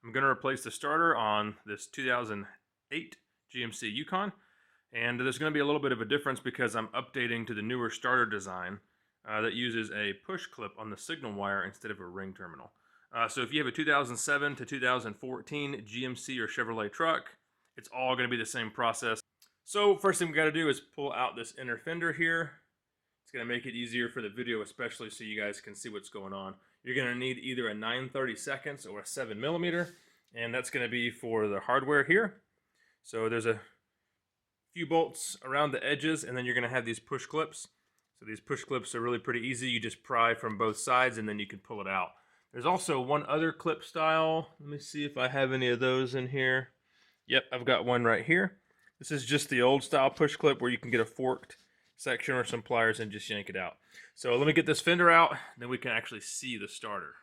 I'm going to replace the starter on this 2008 GMC Yukon, and there's going to be a little bit of a difference because I'm updating to the newer starter design that uses a push clip on the signal wire instead of a ring terminal. So if you have a 2007 to 2014 GMC or Chevrolet truck, it's all going to be the same process. So first thing we got to do is pull out this inner fender here. It's going to make it easier for the video, especially so you guys can see what's going on. You're going to need either a 9/32 or a 7mm, and that's going to be for the hardware here. So there's a few bolts around the edges, and then you're going to have these push clips. So these push clips are really pretty easy. You just pry from both sides, and then you can pull it out. There's also one other clip style. Let me see if I have any of those in here. Yep, I've got one right here. This is just the old style push clip where you can get a forked section or some pliers and just yank it out. So let me get this fender out, then we can actually see the starter.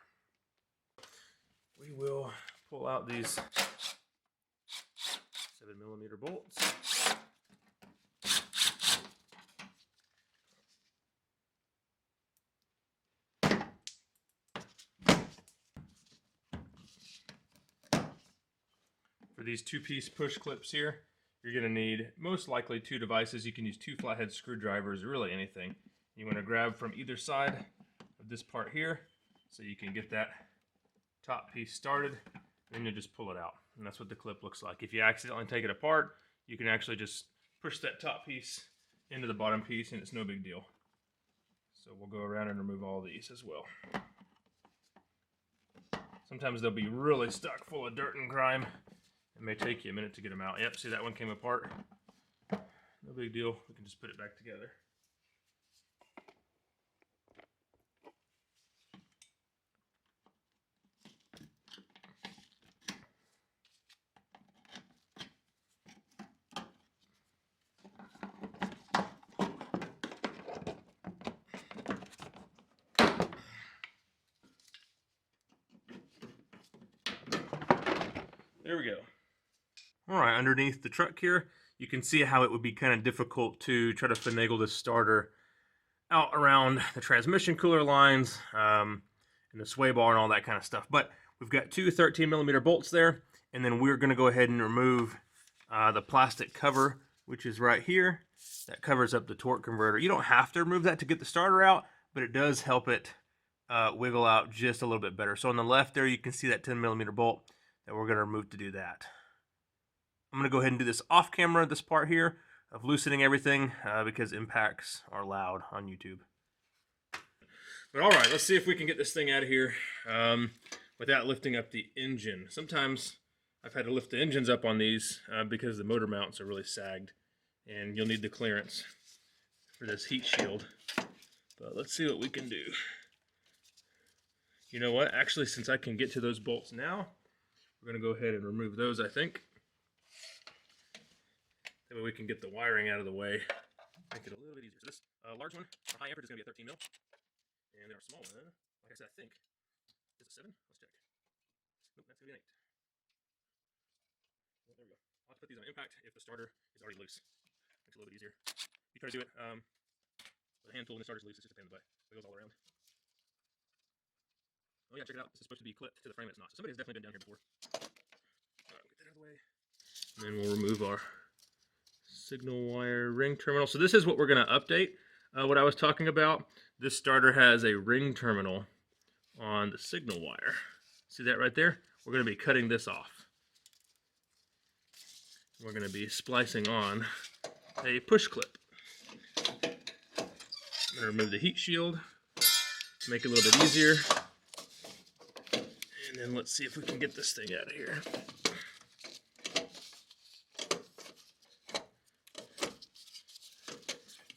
We will pull out these 7mm bolts. For these two-piece push clips here, you're going to need most likely two devices. You can use two flathead screwdrivers, or really anything. You want to grab from either side of this part here so you can get that top piece started, then you just pull it out. And that's what the clip looks like. If you accidentally take it apart, you can actually just push that top piece into the bottom piece and it's no big deal. So we'll go around and remove all these as well. Sometimes they'll be really stuck full of dirt and grime. It may take you a minute to get them out. Yep, see that one came apart. No big deal. We can just put it back together. There we go. All right, underneath the truck here, you can see how it would be kind of difficult to try to finagle this starter out around the transmission cooler lines and the sway bar and all that kind of stuff. But we've got two 13mm bolts there, and then we're going to go ahead and remove the plastic cover, which is right here. That covers up the torque converter. You don't have to remove that to get the starter out, but it does help it wiggle out just a little bit better. So on the left there, you can see that 10mm bolt that we're going to remove to do that. I'm going to go ahead and do this off camera, this part here, of loosening everything because impacts are loud on YouTube. But all right, let's see if we can get this thing out of here without lifting up the engine. Sometimes I've had to lift the engines up on these because the motor mounts are really sagged, and you'll need the clearance for this heat shield. But let's see what we can do. You know what? Actually, since I can get to those bolts now, we're going to go ahead and remove those, I think. That way we can get the wiring out of the way. Make it a little bit easier. So this large one, our high amperage, is going to be a 13mm. And our small one, like I said, I think, is a 7. Let's check. Nope, that's going to be an 8. Well, there we go. I'll have to put these on impact if the starter is already loose. Makes it a little bit easier. You try to do it with a hand tool and the starter's loose, it's just a pain in the butt. It goes all around. Oh yeah, check it out. This is supposed to be clipped to the frame, and it's not. So somebody's definitely been down here before. All right, get that out of the way. And then we'll remove our signal wire ring terminal. So this is what we're going to update. What I was talking about, this starter has a ring terminal on the signal wire. See that right there? We're going to be cutting this off. We're going to be splicing on a push clip. I'm going to remove the heat shield to make it a little bit easier. And then let's see if we can get this thing out of here.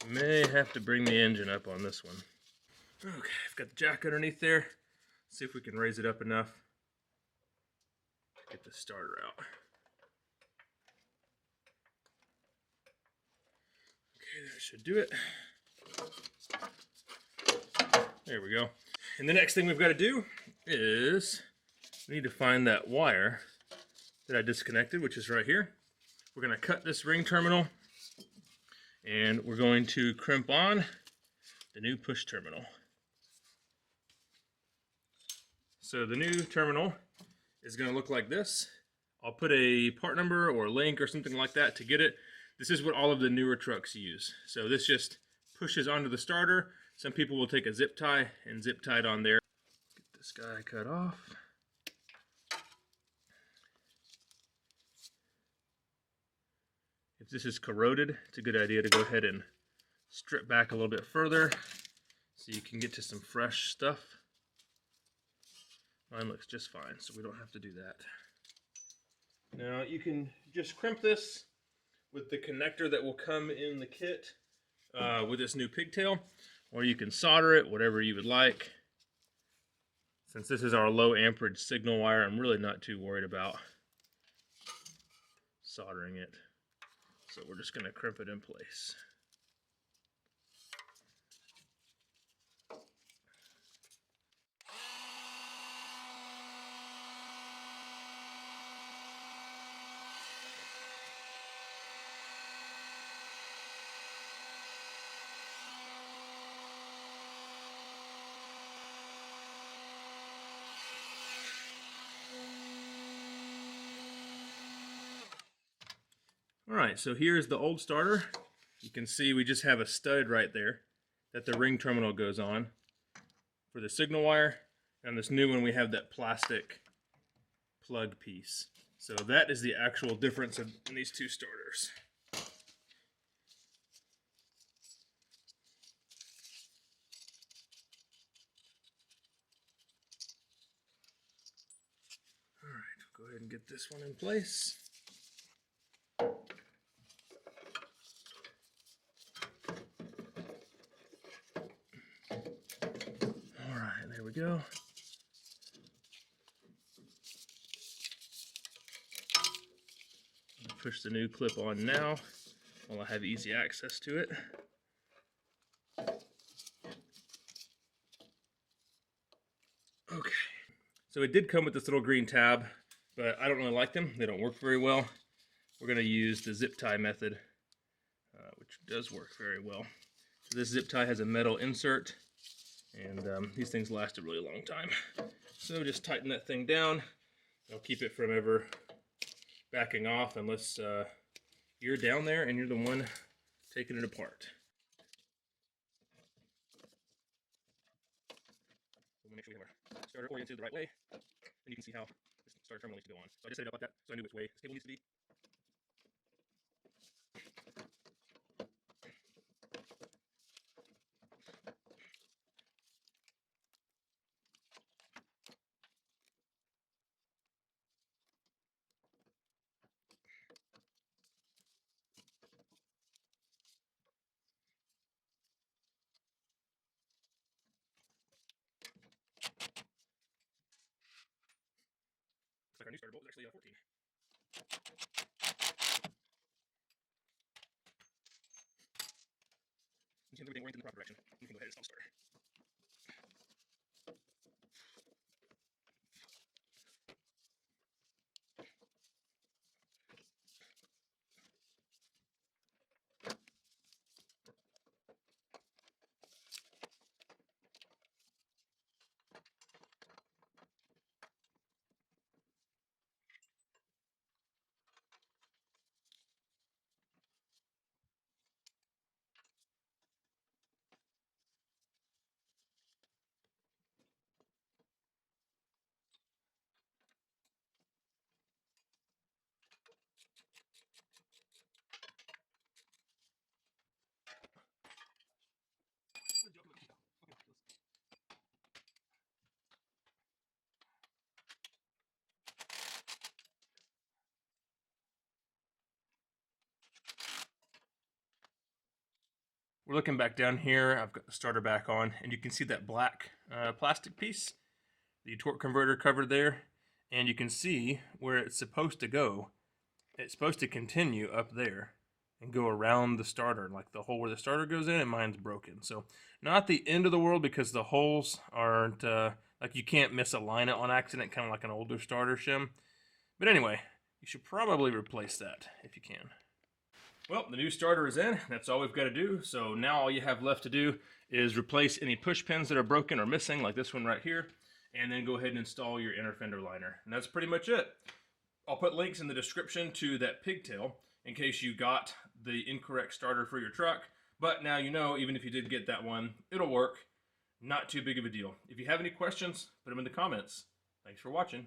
May have to bring the engine up on this one. Okay, I've got the jack underneath there. Let's see if we can raise it up enough to get the starter out. Okay, that should do it. There we go. And the next thing we've got to do is we need to find that wire that I disconnected, which is right here. We're going to cut this ring terminal, and we're going to crimp on the new push terminal. So the new terminal is going to look like this. I'll put a part number or a link or something like that to get it. This is what all of the newer trucks use. So this just pushes onto the starter. Some people will take a zip tie and zip tie it on there. Get this guy cut off. If this is corroded, it's a good idea to go ahead and strip back a little bit further so you can get to some fresh stuff. Mine looks just fine, so we don't have to do that. Now you can just crimp this with the connector that will come in the kit with this new pigtail, or you can solder it, whatever you would like. Since this is our low amperage signal wire, I'm really not too worried about soldering it. So we're just going to crimp it in place. Alright, so here's the old starter. You can see we just have a stud right there that the ring terminal goes on for the signal wire. And this new one we have that plastic plug piece. So that is the actual difference in these two starters. Alright, go ahead and get this one in place. There we go. Push the new clip on now while I have easy access to it. Okay, so it did come with this little green tab, but I don't really like them. They don't work very well. We're going to use the zip tie method, which does work very well. So this zip tie has a metal insert, and these things last a really long time. So just tighten that thing down. I'll keep it from ever backing off unless you're down there and you're the one taking it apart. We'll make sure we have our starter oriented the right way, and you can see how this starter terminal needs to go on. So I just set it up like that so I knew which way this cable needs to be. Our new starter bolt is actually 14. You can have everything oriented in the proper direction. You can go ahead and install the starter. We're looking back down here. I've got the starter back on, and you can see that black plastic piece, the torque converter covered there, and you can see where it's supposed to go. It's supposed to continue up there and go around the starter, like the hole where the starter goes in, and mine's broken. So not the end of the world, because the holes aren't, like you can't misalign it on accident, kind of like an older starter shim. But anyway, you should probably replace that if you can. Well, the new starter is in. That's all we've got to do. So now all you have left to do is replace any push pins that are broken or missing, like this one right here. and then go ahead and install your inner fender liner. And that's pretty much it. I'll put links in the description to that pigtail in case you got the incorrect starter for your truck. But now you know, even if you did get that one, it'll work. Not too big of a deal. If you have any questions, put them in the comments. Thanks for watching.